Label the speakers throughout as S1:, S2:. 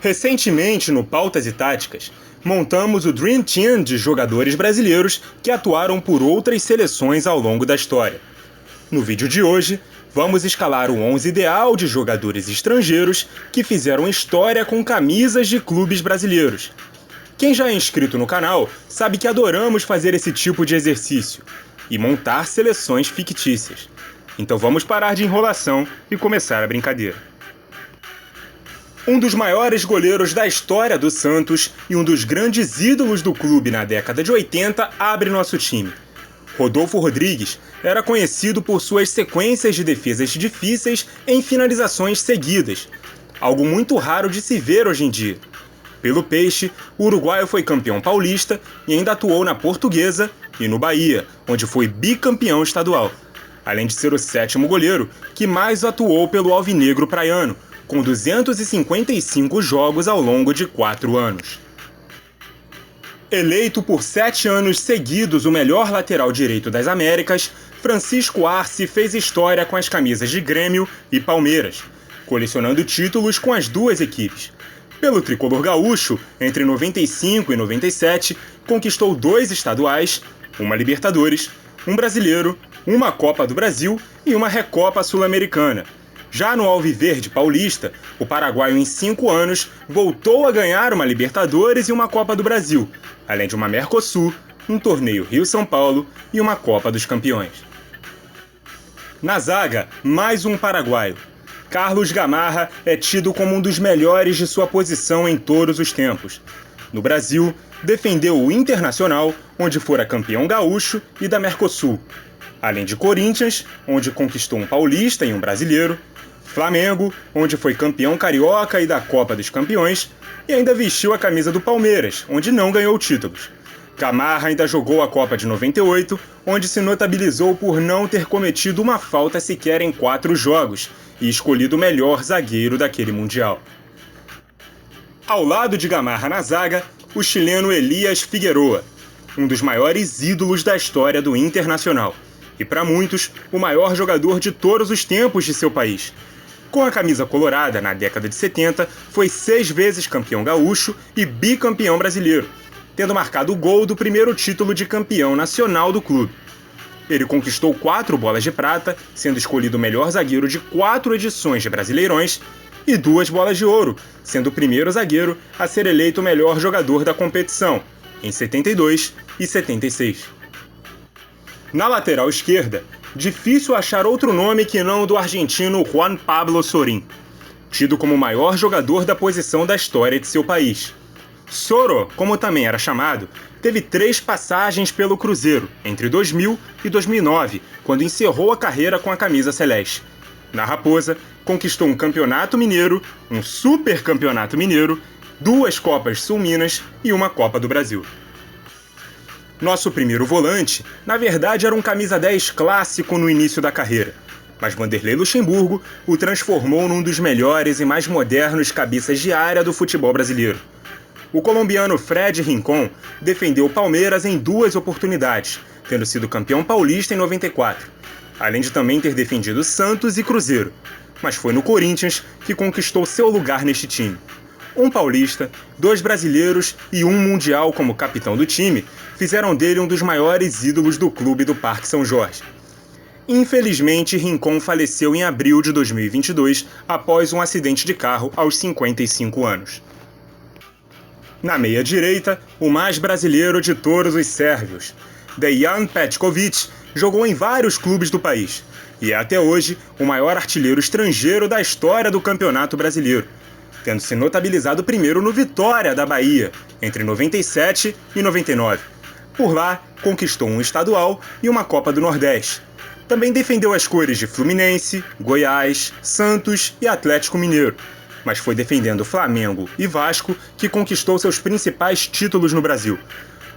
S1: Recentemente, no Pautas e Táticas, montamos o Dream Team de jogadores brasileiros que atuaram por outras seleções ao longo da história. No vídeo de hoje, vamos escalar o 11 ideal de jogadores estrangeiros que fizeram história com camisas de clubes brasileiros. Quem já é inscrito no canal sabe que adoramos fazer esse tipo de exercício e montar seleções fictícias. Então vamos parar de enrolação e começar a brincadeira. Um dos maiores goleiros da história do Santos e um dos grandes ídolos do clube na década de 80 abre nosso time. Rodolfo Rodrigues era conhecido por suas sequências de defesas difíceis em finalizações seguidas, algo muito raro de se ver hoje em dia. Pelo Peixe, o uruguaio foi campeão paulista e ainda atuou na Portuguesa e no Bahia, onde foi bicampeão estadual, além de ser o sétimo goleiro que mais atuou pelo alvinegro praiano, com 255 jogos ao longo de 4 anos. Eleito por 7 anos seguidos o melhor lateral direito das Américas, Francisco Arce fez história com as camisas de Grêmio e Palmeiras, colecionando títulos com as duas equipes. Pelo tricolor gaúcho, entre 95 e 97, conquistou 2 estaduais, uma Libertadores, um Brasileiro, uma Copa do Brasil e uma Recopa Sul-Americana. Já no Alviverde Paulista, o paraguaio em 5 anos voltou a ganhar uma Libertadores e uma Copa do Brasil, além de uma Mercosul, um torneio Rio-São Paulo e uma Copa dos Campeões. Na zaga, mais um paraguaio. Carlos Gamarra é tido como um dos melhores de sua posição em todos os tempos. No Brasil, defendeu o Internacional, onde fora campeão gaúcho, e da Mercosul, além de Corinthians, onde conquistou um paulista e um brasileiro, Flamengo, onde foi campeão carioca e da Copa dos Campeões, e ainda vestiu a camisa do Palmeiras, onde não ganhou títulos. Gamarra ainda jogou a Copa de 98, onde se notabilizou por não ter cometido uma falta sequer em 4 jogos e escolhido o melhor zagueiro daquele Mundial. Ao lado de Gamarra na zaga, o chileno Elías Figueroa, um dos maiores ídolos da história do Internacional, e para muitos, o maior jogador de todos os tempos de seu país. Com a camisa colorada, na década de 70, foi 6 vezes campeão gaúcho e bicampeão brasileiro, tendo marcado o gol do primeiro título de campeão nacional do clube. Ele conquistou 4 bolas de prata, sendo escolhido o melhor zagueiro de 4 edições de Brasileirões, e 2 bolas de ouro, sendo o primeiro zagueiro a ser eleito o melhor jogador da competição, em 72 e 76. Na lateral esquerda, difícil achar outro nome que não o do argentino Juan Pablo Sorín, tido como o maior jogador da posição da história de seu país. Soro, como também era chamado, teve 3 passagens pelo Cruzeiro, entre 2000 e 2009, quando encerrou a carreira com a camisa celeste. Na Raposa, conquistou um campeonato mineiro, um super campeonato mineiro, 2 Copas Sul-Minas e uma Copa do Brasil. Nosso primeiro volante, na verdade, era um camisa 10 clássico no início da carreira, mas Vanderlei Luxemburgo o transformou num dos melhores e mais modernos cabeças de área do futebol brasileiro. O colombiano Fred Rincón defendeu o Palmeiras em 2 oportunidades, tendo sido campeão paulista em 94, além de também ter defendido Santos e Cruzeiro, mas foi no Corinthians que conquistou seu lugar neste time. Um paulista, 2 brasileiros e um mundial como capitão do time fizeram dele um dos maiores ídolos do clube do Parque São Jorge. Infelizmente, Rincón faleceu em abril de 2022 após um acidente de carro aos 55 anos. Na meia-direita, o mais brasileiro de todos os sérvios, Dejan Petković, jogou em vários clubes do país e é até hoje o maior artilheiro estrangeiro da história do Campeonato Brasileiro, tendo se notabilizado primeiro no Vitória da Bahia, entre 97 e 99. Por lá, conquistou um estadual e uma Copa do Nordeste. Também defendeu as cores de Fluminense, Goiás, Santos e Atlético Mineiro, mas foi defendendo Flamengo e Vasco que conquistou seus principais títulos no Brasil.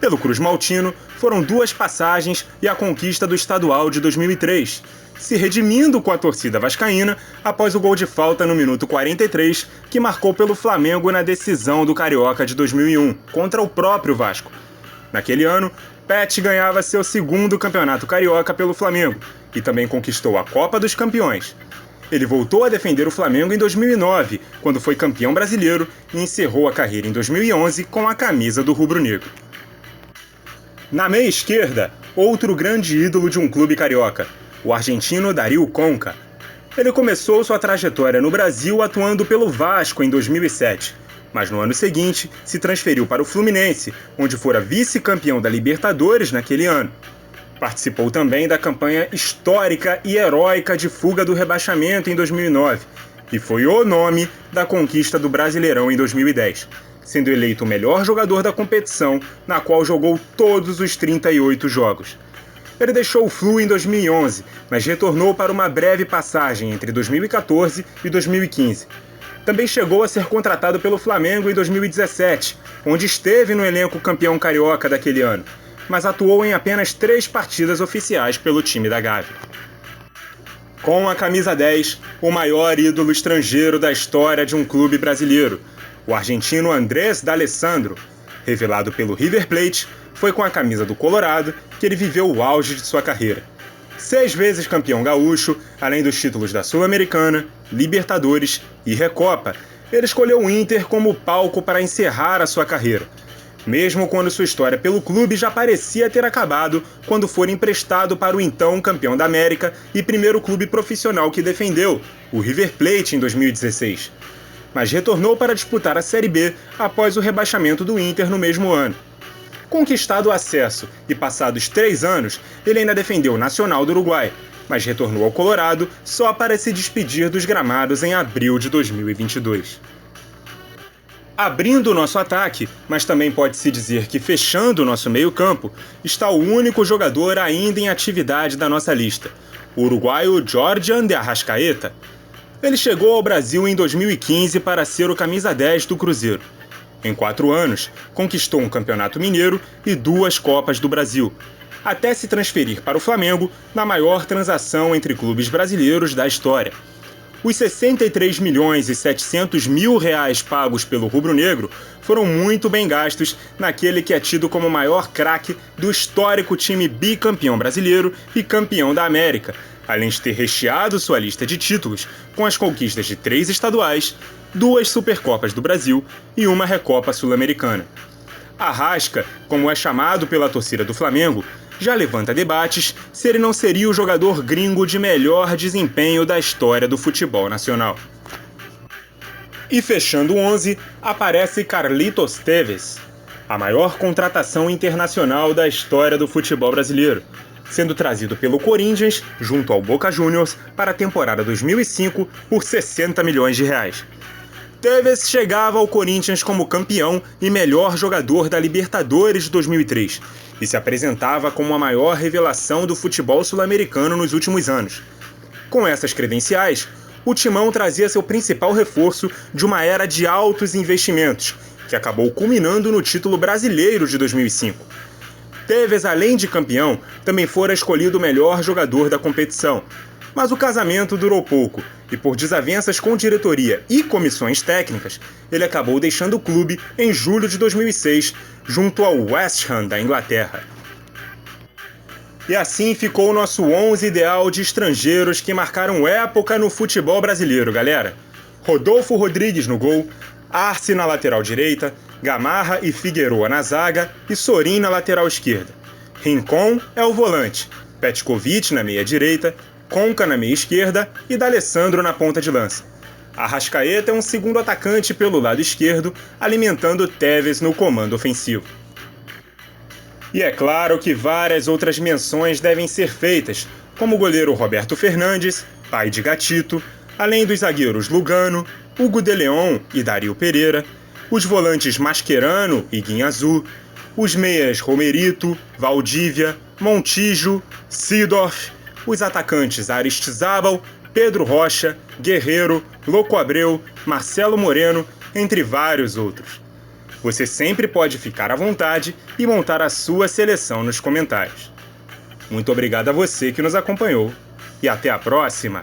S1: Pelo Cruz Maltino, foram 2 passagens e a conquista do estadual de 2003, se redimindo com a torcida vascaína após o gol de falta no minuto 43, que marcou pelo Flamengo na decisão do Carioca de 2001, contra o próprio Vasco. Naquele ano, Pet ganhava seu 2º campeonato carioca pelo Flamengo e também conquistou a Copa dos Campeões. Ele voltou a defender o Flamengo em 2009, quando foi campeão brasileiro, e encerrou a carreira em 2011 com a camisa do rubro-negro. Na meia esquerda, outro grande ídolo de um clube carioca, o argentino Darío Conca. Ele começou sua trajetória no Brasil atuando pelo Vasco em 2007, mas no ano seguinte se transferiu para o Fluminense, onde fora vice-campeão da Libertadores naquele ano. Participou também da campanha histórica e heróica de fuga do rebaixamento em 2009 e foi o nome da conquista do Brasileirão em 2010, sendo eleito o melhor jogador da competição, na qual jogou todos os 38 jogos. Ele deixou o Flu em 2011, mas retornou para uma breve passagem entre 2014 e 2015. Também chegou a ser contratado pelo Flamengo em 2017, onde esteve no elenco campeão carioca daquele ano, mas atuou em apenas 3 partidas oficiais pelo time da Gávea. Com a camisa 10, o maior ídolo estrangeiro da história de um clube brasileiro, o argentino Andrés D'Alessandro, revelado pelo River Plate, foi com a camisa do Colorado que ele viveu o auge de sua carreira. 6 vezes campeão gaúcho, além dos títulos da Sul-Americana, Libertadores e Recopa, ele escolheu o Inter como palco para encerrar a sua carreira, mesmo quando sua história pelo clube já parecia ter acabado quando foi emprestado para o então campeão da América e primeiro clube profissional que defendeu, o River Plate, em 2016. Mas retornou para disputar a Série B após o rebaixamento do Inter no mesmo ano. Conquistado o acesso e passados 3 anos, ele ainda defendeu o Nacional do Uruguai, mas retornou ao Colorado só para se despedir dos gramados em abril de 2022. Abrindo o nosso ataque, mas também pode-se dizer que fechando o nosso meio-campo, está o único jogador ainda em atividade da nossa lista, o uruguaio Jordian de Arrascaeta. Ele chegou ao Brasil em 2015 para ser o camisa 10 do Cruzeiro. Em 4 anos, conquistou um Campeonato Mineiro e 2 Copas do Brasil, até se transferir para o Flamengo na maior transação entre clubes brasileiros da história. Os 63 milhões e 700 mil reais pagos pelo rubro-negro foram muito bem gastos naquele que é tido como o maior craque do histórico time bicampeão brasileiro e campeão da América, além de ter recheado sua lista de títulos com as conquistas de 3 estaduais, 2 Supercopas do Brasil e uma Recopa Sul-Americana. Arrasca, como é chamado pela torcida do Flamengo, já levanta debates se ele não seria o jogador gringo de melhor desempenho da história do futebol nacional. E fechando o 11, aparece Carlitos Tevez, a maior contratação internacional da história do futebol brasileiro, sendo trazido pelo Corinthians, junto ao Boca Juniors, para a temporada 2005 por 60 milhões de reais. Tevez chegava ao Corinthians como campeão e melhor jogador da Libertadores de 2003 e se apresentava como a maior revelação do futebol sul-americano nos últimos anos. Com essas credenciais, o Timão trazia seu principal reforço de uma era de altos investimentos, que acabou culminando no título brasileiro de 2005. Tevez, além de campeão, também fora escolhido o melhor jogador da competição. Mas o casamento durou pouco, e por desavenças com diretoria e comissões técnicas, ele acabou deixando o clube em julho de 2006, junto ao West Ham da Inglaterra. E assim ficou o nosso 11 ideal de estrangeiros que marcaram época no futebol brasileiro, galera. Rodolfo Rodrigues no gol, Arce na lateral direita, Gamarra e Figueroa na zaga e Sorin na lateral esquerda. Rincon é o volante, Petkovic na meia direita, Conca na meia esquerda e D'Alessandro na ponta de lança. Arrascaeta é um segundo atacante pelo lado esquerdo, alimentando Tevez no comando ofensivo. E é claro que várias outras menções devem ser feitas, como o goleiro Roberto Fernandes, pai de Gatito, além dos zagueiros Lugano, Hugo de Leon e Dario Pereira, os volantes Mascherano e Guinazú, os meias Romerito, Valdívia, Montijo, Seedorf, os atacantes Aristizábal, Pedro Rocha, Guerreiro, Louco Abreu, Marcelo Moreno, entre vários outros. Você sempre pode ficar à vontade e montar a sua seleção nos comentários. Muito obrigado a você que nos acompanhou e até a próxima!